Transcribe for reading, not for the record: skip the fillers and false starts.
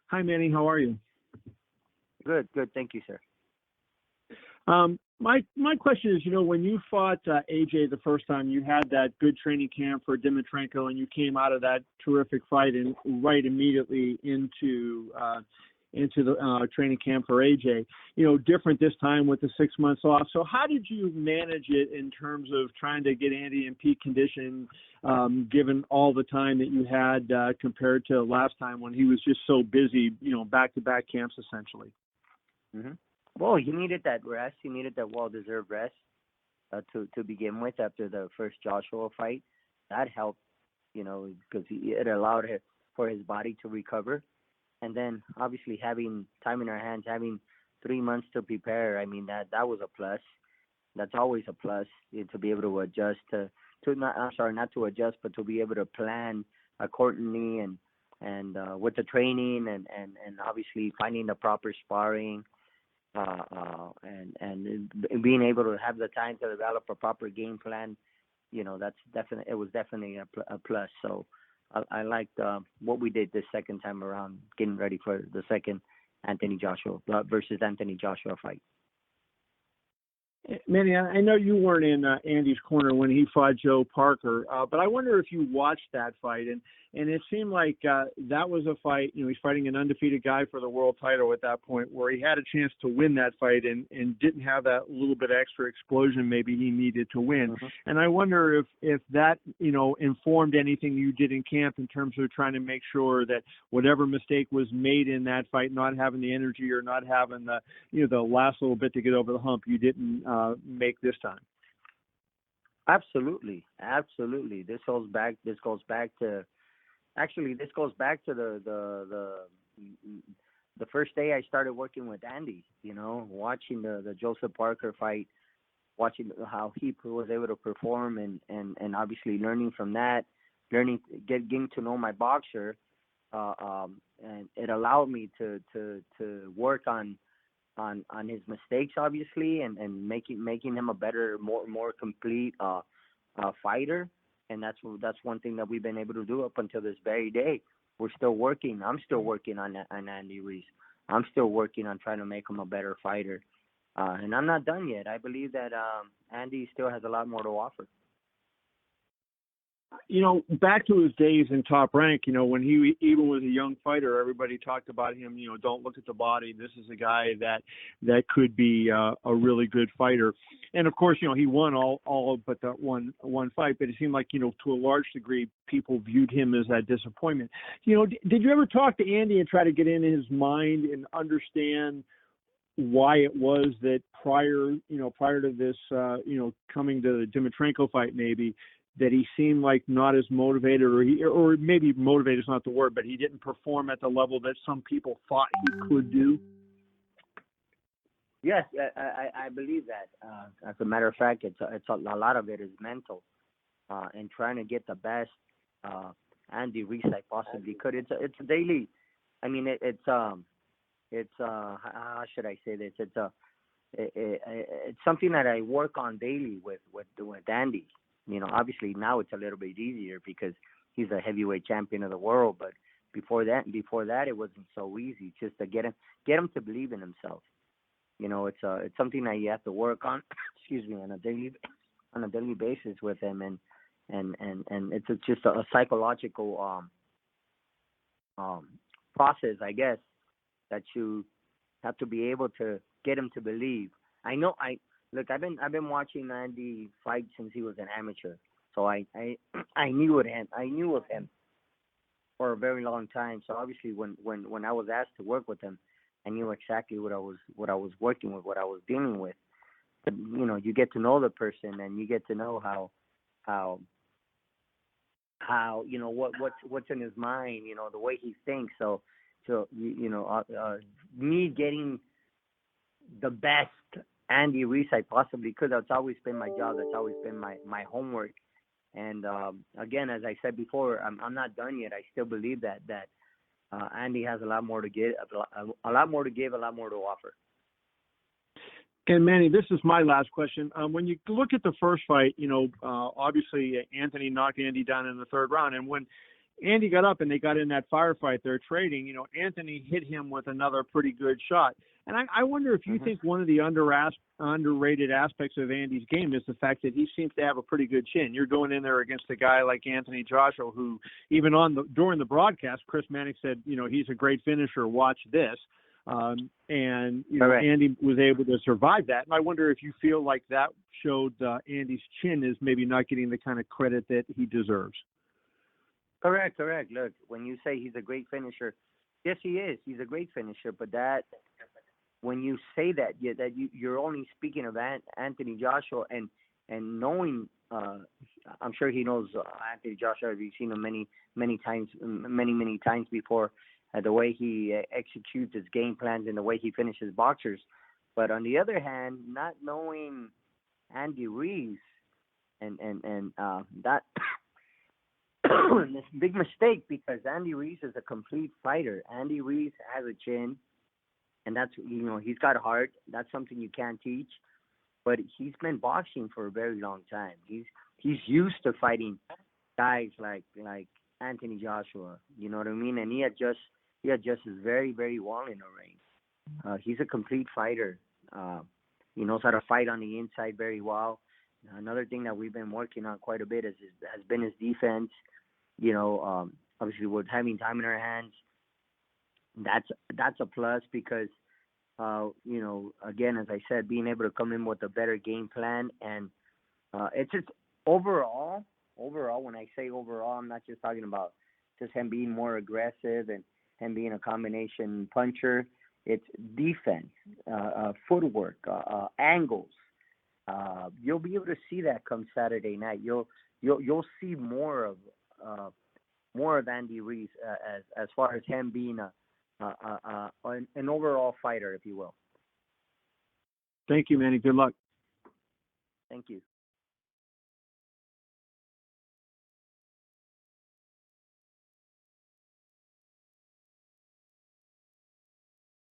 Hi, Manny. How are you? Good, good. Thank you, sir. My question is, when you fought AJ the first time, you had that good training camp for Dimitrenko, and you came out of that terrific fight and right immediately into the training camp for AJ. Different this time with the 6 months off. So how did you manage it in terms of trying to get Andy in peak condition, given all the time that you had compared to last time when he was just so busy, back-to-back camps essentially? hmm Well, he needed that rest. He needed that well-deserved rest to begin with after the first Joshua fight. That helped, because it allowed for his body to recover. And then obviously having time in our hands, having 3 months to prepare, I mean that was a plus. That's always a plus to be able to adjust not to adjust, but to be able to plan accordingly and with the training and obviously finding the proper sparring, and being able to have the time to develop a proper game plan. It was definitely a plus. So I liked what we did this second time around, getting ready for the second Anthony Joshua versus Anthony Joshua fight. Manny, I know you weren't in Andy's corner when he fought Joe Parker, but I wonder if you watched that fight, and it seemed like that was a fight. He's fighting an undefeated guy for the world title at that point, where he had a chance to win that fight and didn't have that little bit extra explosion maybe he needed to win. Mm-hmm. And I wonder if that informed anything you did in camp in terms of trying to make sure that whatever mistake was made in that fight, not having the energy or not having the last little bit to get over the hump, you didn't make this time. Absolutely. This goes back to the first day I started working with Andy. Watching the Joseph Parker fight, watching how he was able to perform, and obviously learning from that, getting to know my boxer, and it allowed me to work on his mistakes, obviously, and making him a better, more complete fighter. And that's one thing that we've been able to do up until this very day. We're still working. I'm still working on Andy Ruiz. I'm still working on trying to make him a better fighter. And I'm not done yet. I believe that Andy still has a lot more to offer. Back to his days in Top Rank, when he even was a young fighter, everybody talked about him, don't look at the body. This is a guy that could be a really good fighter. And of course, he won all but that one fight, but it seemed like, to a large degree, people viewed him as that disappointment. Did you ever talk to Andy and try to get into his mind and understand why it was that prior to this, coming to the Dimitrenko fight, maybe, that he seemed like not as motivated, or maybe motivated is not the word, but he didn't perform at the level that some people thought he could do? Yes, I believe that. As a matter of fact, it's a lot of it is mental, and trying to get the best Andy Ruiz I possibly could. It's a daily. I mean, it's how should I say this? It's something that I work on daily with Andy. Obviously now it's a little bit easier because he's a heavyweight champion of the world. But before that, it wasn't so easy. Just to get him to believe in himself. It's something that you have to work on. Excuse me, on a daily basis with him, and it's just a psychological process, I guess, that you have to be able to get him to believe. Look, I've been watching Andy fight since he was an amateur, so I knew of him for a very long time. So obviously, when I was asked to work with him, I knew exactly what I was working with, what I was dealing with. But you get to know the person, and you get to know how what's in his mind, the way he thinks. So me getting the best Andy Ruiz I possibly could. That's always been my job. That's always been my homework. And again, as I said before, I'm not done yet. I still believe that Andy has a lot more to give, a lot more to offer. And Manny, this is my last question. When you look at the first fight, obviously Anthony knocked Andy down in the third round, and when Andy got up and they got in that firefight. They're trading. You know, Anthony hit him with another pretty good shot. And I wonder if you think one of the underrated aspects of Andy's game is the fact that he seems to have a pretty good chin. You're going in there against a guy like Anthony Joshua, who even during the broadcast, Chris Mannix said, you know, he's a great finisher. Watch this. And you know, Andy was able to survive that. And I wonder if you feel like that showed Andy's chin is maybe not getting the kind of credit that he deserves. Correct. Look, when you say he's a great finisher, yes, he is. He's a great finisher. But that, when you say that, you're only speaking of Anthony Joshua and knowing. I'm sure he knows Anthony Joshua. You've seen him many times before. The way he executes his game plans and the way he finishes boxers. But on the other hand, not knowing Andy Ruiz and that. It's a big mistake because Andy Ruiz is a complete fighter. Andy Ruiz has a chin, and that's, you know, he's got heart. That's something you can't teach. But he's been boxing for a very long time. He's used to fighting guys like Anthony Joshua. You know what I mean? And he adjusts very, very well in the ring. He's a complete fighter. He knows how to fight on the inside very well. Another thing that we've been working on quite a bit has been his defense. You know, obviously with having time in our hands, that's a plus because, you know, again, as I said, being able to come in with a better game plan. And it's just overall, when I say overall, I'm not just talking about just him being more aggressive and him being a combination puncher. It's defense, footwork, angles. You'll be able to see that come Saturday night. You'll see more of Andy Ruiz as far as him being an overall fighter, if you will. Thank you, Manny. Good luck. Thank you.